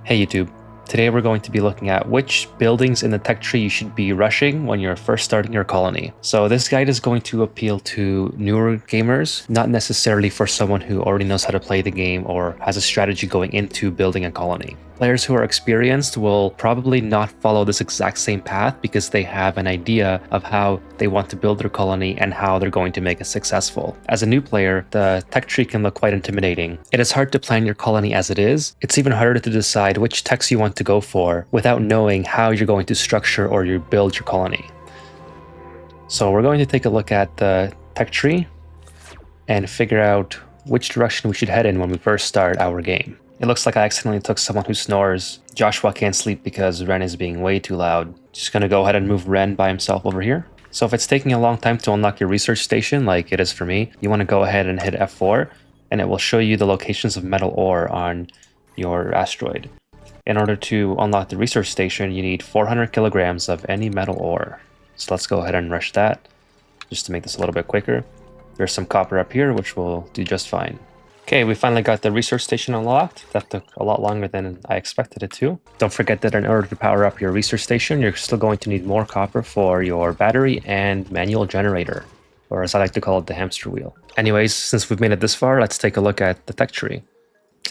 Hey YouTube, today we're going to be looking at which buildings in the tech tree you should be rushing when you're first starting your colony. So this guide is going to appeal to newer gamers, not necessarily for someone who already knows how to play the game or has a strategy going into building a colony. Players who are experienced will probably not follow this exact same path because they have an idea of how they want to build their colony and how they're going to make it successful. As a new player, the tech tree can look quite intimidating. It is hard to plan your colony as it is. It's even harder to decide which techs you want to go for without knowing how you're going to structure or you build your colony. So we're going to take a look at the tech tree and figure out which direction we should head in when we first start our game. It looks like I accidentally took someone who snores. Joshua can't sleep because Ren is being way too loud. Just gonna go ahead and move Ren by himself over here. So if it's taking a long time to unlock your research station, like it is for me, you want to go ahead and hit F4, and it will show you the locations of metal ore on your asteroid. In order to unlock the research station, you need 400 kilograms of any metal ore. So let's go ahead and rush that, just to make this a little bit quicker. There's some copper up here, which will do just fine. Okay, we finally got the research station unlocked. That took a lot longer than I expected it to. Don't forget that in order to power up your research station, you're still going to need more copper for your battery and manual generator, or as I like to call it, the hamster wheel. Anyways, since we've made it this far, let's take a look at the tech tree.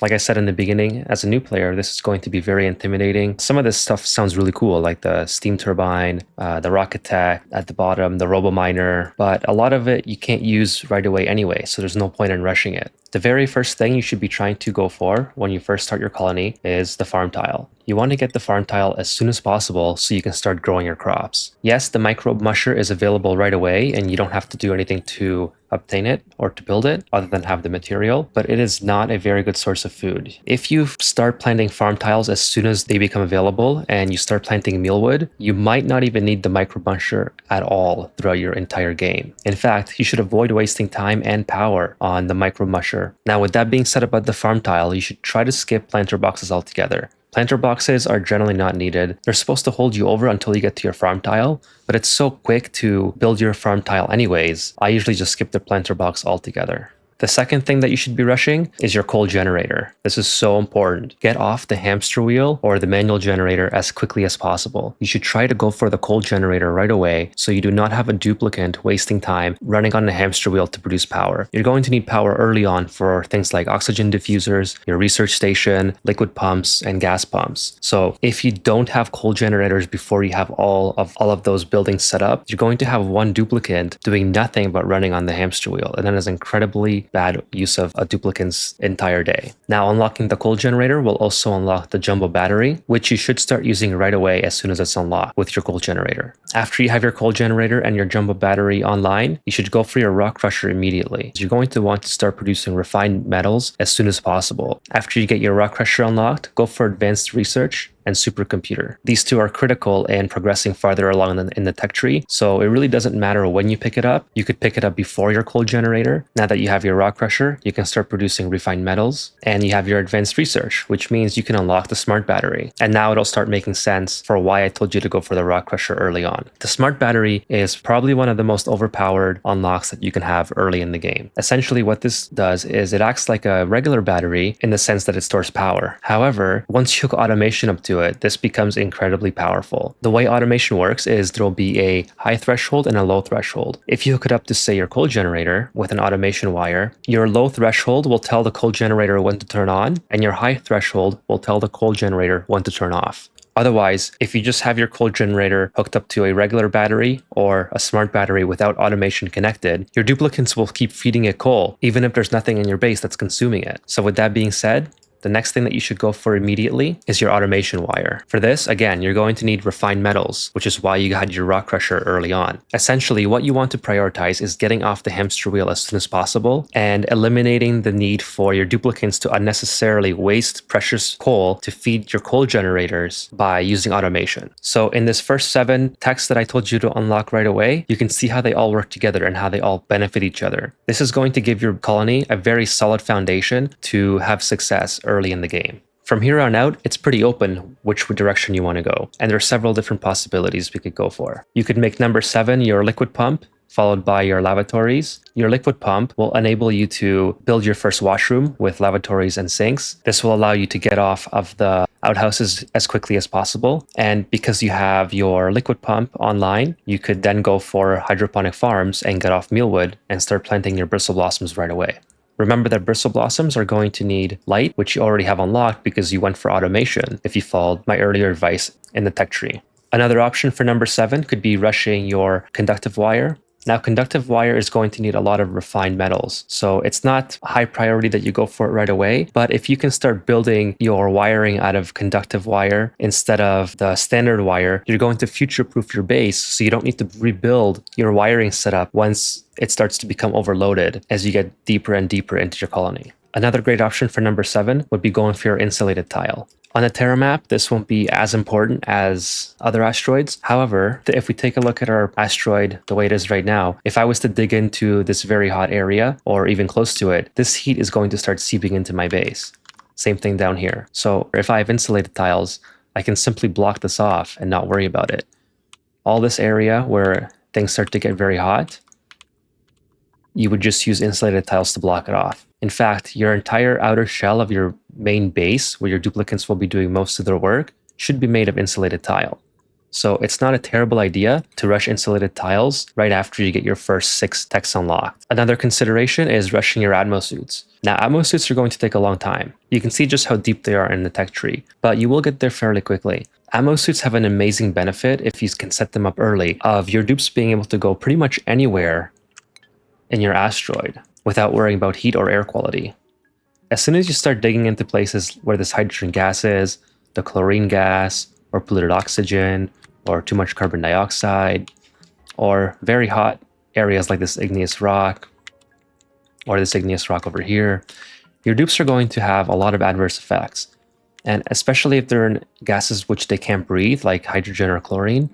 Like I said in the beginning, as a new player, this is going to be very intimidating. Some of this stuff sounds really cool, like the steam turbine, the rocket tech at the bottom, the robo miner, but a lot of it you can't use right away anyway, so there's no point in rushing it. The very first thing you should be trying to go for when you first start your colony is the farm tile. You want to get the farm tile as soon as possible so you can start growing your crops. Yes, the microbe musher is available right away and you don't have to do anything to obtain it or to build it other than have the material, but it is not a very good source of food. If you start planting farm tiles as soon as they become available and you start planting mealwood, you might not even need the microbe musher at all throughout your entire game. In fact, you should avoid wasting time and power on the microbe musher. Now, with that being said about the farm tile, you should try to skip planter boxes altogether. Planter boxes are generally not needed. They're supposed to hold you over until you get to your farm tile, but it's so quick to build your farm tile anyways. I usually just skip the planter box altogether. The second thing that you should be rushing is your coal generator. This is so important. Get off the hamster wheel or the manual generator as quickly as possible. You should try to go for the coal generator right away so you do not have a duplicant wasting time running on the hamster wheel to produce power. You're going to need power early on for things like oxygen diffusers, your research station, liquid pumps, and gas pumps. So if you don't have coal generators before you have all of those buildings set up, you're going to have one duplicant doing nothing but running on the hamster wheel, and that is incredibly bad use of a duplicant's entire day. Now, unlocking the coal generator will also unlock the jumbo battery, which you should start using right away as soon as it's unlocked with your coal generator. After you have your coal generator and your jumbo battery online, you should go for your rock crusher immediately. You're going to want to start producing refined metals as soon as possible. After you get your rock crusher unlocked, go for advanced research and supercomputer. These two are critical in progressing farther along in the tech tree, so it really doesn't matter when you pick it up. You could pick it up before your coal generator. Now that you have your rock crusher, you can start producing refined metals, and you have your advanced research, which means you can unlock the smart battery. And now it'll start making sense for why I told you to go for the rock crusher early on. The smart battery is probably one of the most overpowered unlocks that you can have early in the game. Essentially, what this does is it acts like a regular battery in the sense that it stores power. However, once you hook automation up to it, this becomes incredibly powerful. The way automation works is there will be a high threshold and a low threshold. If you hook it up to, say, your coal generator with an automation wire, your low threshold will tell the coal generator when to turn on, and your high threshold will tell the coal generator when to turn off. Otherwise, if you just have your coal generator hooked up to a regular battery or a smart battery without automation connected, your duplicants will keep feeding it coal, even if there's nothing in your base that's consuming it. So with that being said, the next thing that you should go for immediately is your automation wire. For this, again, you're going to need refined metals, which is why you had your rock crusher early on. Essentially, what you want to prioritize is getting off the hamster wheel as soon as possible and eliminating the need for your duplicants to unnecessarily waste precious coal to feed your coal generators by using automation. So in this first 7 techs that I told you to unlock right away, you can see how they all work together and how they all benefit each other. This is going to give your colony a very solid foundation to have success early in the game. From here on out, it's pretty open which direction you want to go, and there are several different possibilities we could go for. You could make number 7 your liquid pump, followed by your lavatories. Your liquid pump will enable you to build your first washroom with lavatories and sinks. This will allow you to get off of the outhouses as quickly as possible. And because you have your liquid pump online, you could then go for hydroponic farms and get off mealwood and start planting your bristle blossoms right away. Remember that bristle blossoms are going to need light, which you already have unlocked because you went for automation if you followed my earlier advice in the tech tree. Another option for number 7 could be rushing your conductive wire. Now, conductive wire is going to need a lot of refined metals, so it's not high priority that you go for it right away. But if you can start building your wiring out of conductive wire instead of the standard wire, you're going to future-proof your base, so you don't need to rebuild your wiring setup once it starts to become overloaded as you get deeper and deeper into your colony. Another great option for number 7 would be going for your insulated tile. On a Terra map, this won't be as important as other asteroids. However, if we take a look at our asteroid the way it is right now, if I was to dig into this very hot area or even close to it, this heat is going to start seeping into my base. Same thing down here. So if I have insulated tiles, I can simply block this off and not worry about it. All this area where things start to get very hot, you would just use insulated tiles to block it off. In fact, your entire outer shell of your main base, where your duplicates will be doing most of their work, should be made of insulated tile. So it's not a terrible idea to rush insulated tiles right after you get your first 6 techs unlocked. Another consideration is rushing your Atmo Suits. Now, Atmo Suits are going to take a long time. You can see just how deep they are in the tech tree, but you will get there fairly quickly. Atmo Suits have an amazing benefit if you can set them up early of your dupes being able to go pretty much anywhere in your asteroid without worrying about heat or air quality. As soon as you start digging into places where this hydrogen gas is, the chlorine gas, or polluted oxygen, or too much carbon dioxide, or very hot areas like this igneous rock, or this igneous rock over here, your dupes are going to have a lot of adverse effects. And especially if they're in gases which they can't breathe, like hydrogen or chlorine,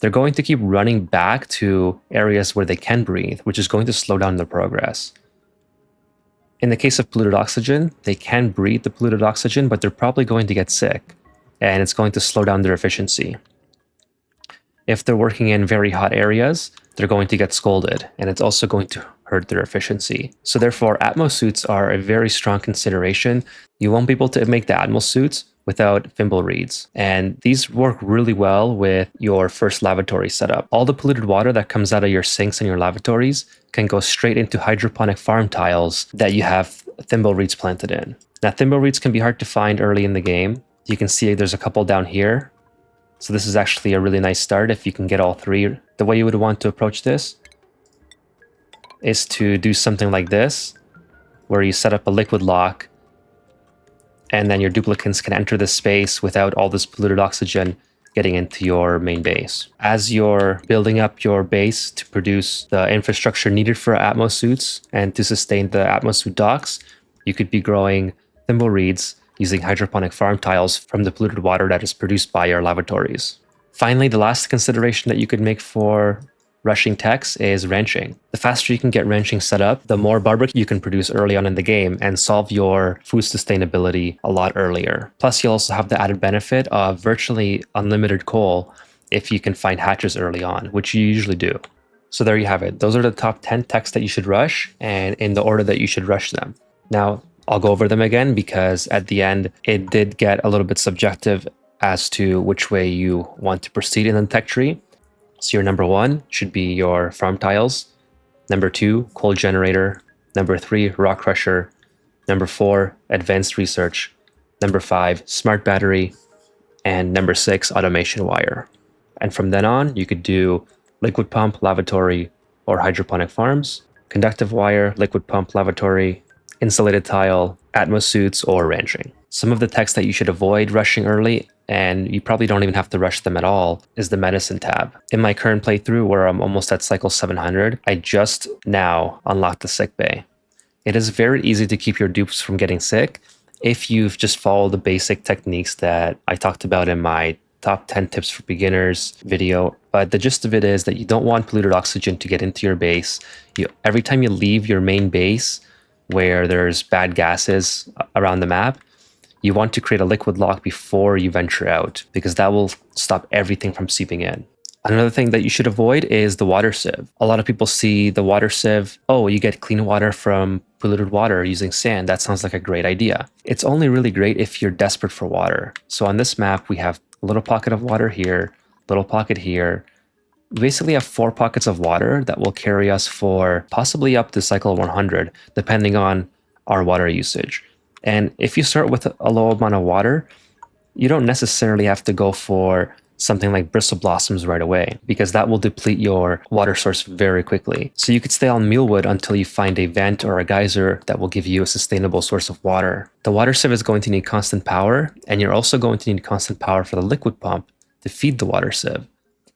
they're going to keep running back to areas where they can breathe, which is going to slow down their progress. In the case of polluted oxygen, they can breathe the polluted oxygen, but they're probably going to get sick, and it's going to slow down their efficiency. If they're working in very hot areas, they're going to get scolded, and it's also going to hurt their efficiency. So therefore, Atmo Suits are a very strong consideration. You won't be able to make the Atmo Suits without thimble reeds. And these work really well with your first lavatory setup. All the polluted water that comes out of your sinks and your lavatories can go straight into hydroponic farm tiles that you have thimble reeds planted in. Now, thimble reeds can be hard to find early in the game. You can see there's a couple down here. So this is actually a really nice start if you can get all 3. The way you would want to approach this is to do something like this, where you set up a liquid lock, and then your duplicants can enter this space without all this polluted oxygen getting into your main base. As you're building up your base to produce the infrastructure needed for Atmo Suits and to sustain the Atmo Suit docks, you could be growing thimble reeds using hydroponic farm tiles from the polluted water that is produced by your lavatories. Finally, the last consideration that you could make for rushing techs is ranching. The faster you can get ranching set up, the more barbecue you can produce early on in the game and solve your food sustainability a lot earlier. Plus, you'll also have the added benefit of virtually unlimited coal if you can find hatches early on, which you usually do. So there you have it. Those are the top 10 techs that you should rush, and in the order that you should rush them. Now, I'll go over them again because at the end, it did get a little bit subjective as to which way you want to proceed in the tech tree. So your number 1 should be your farm tiles. Number 2, coal generator. Number 3, rock crusher. Number 4, advanced research. Number 5, smart battery. And number 6, automation wire. And from then on, you could do liquid pump, lavatory, or hydroponic farms, conductive wire, liquid pump, lavatory, insulated tile, Atmo Suits, or ranching. Some of the techs that you should avoid rushing early, and you probably don't even have to rush them at all, is the medicine tab. In my current playthrough, where I'm almost at cycle 700, I just now unlocked the sick bay. It is very easy to keep your dupes from getting sick if you've just followed the basic techniques that I talked about in my top 10 tips for beginners video. But the gist of it is that you don't want polluted oxygen to get into your base. Every time you leave your main base where there's bad gases around the map, you want to create a liquid lock before you venture out, because that will stop everything from seeping in. Another thing that you should avoid is the water sieve. A lot of people see the water sieve, oh, you get clean water from polluted water using sand. That sounds like a great idea. It's only really great if you're desperate for water. So on this map, we have a little pocket of water here, little pocket here. We basically have 4 pockets of water that will carry us for possibly up to cycle 100, depending on our water usage. And if you start with a low amount of water, you don't necessarily have to go for something like bristle blossoms right away, because that will deplete your water source very quickly. So you could stay on mealwood until you find a vent or a geyser that will give you a sustainable source of water. The water sieve is going to need constant power, and you're also going to need constant power for the liquid pump to feed the water sieve.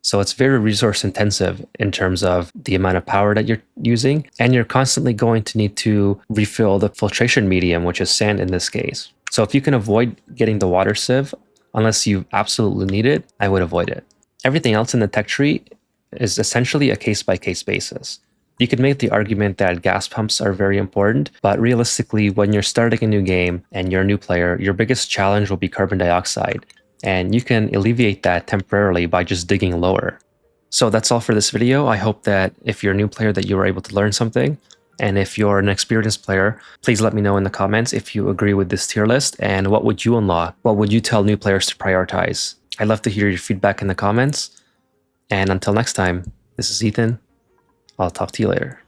So it's very resource intensive in terms of the amount of power that you're using, and you're constantly going to need to refill the filtration medium, which is sand in this case. So if you can avoid getting the water sieve, unless you absolutely need it, I would avoid it. Everything else in the tech tree is essentially a case-by-case basis. You could make the argument that gas pumps are very important, but realistically, when you're starting a new game and you're a new player, your biggest challenge will be carbon dioxide, and you can alleviate that temporarily by just digging lower. So that's all for this video. I hope that if you're a new player that you were able to learn something. And if you're an experienced player, please let me know in the comments if you agree with this tier list and what would you unlock? What would you tell new players to prioritize? I'd love to hear your feedback in the comments. And until next time, this is Ethan. I'll talk to you later.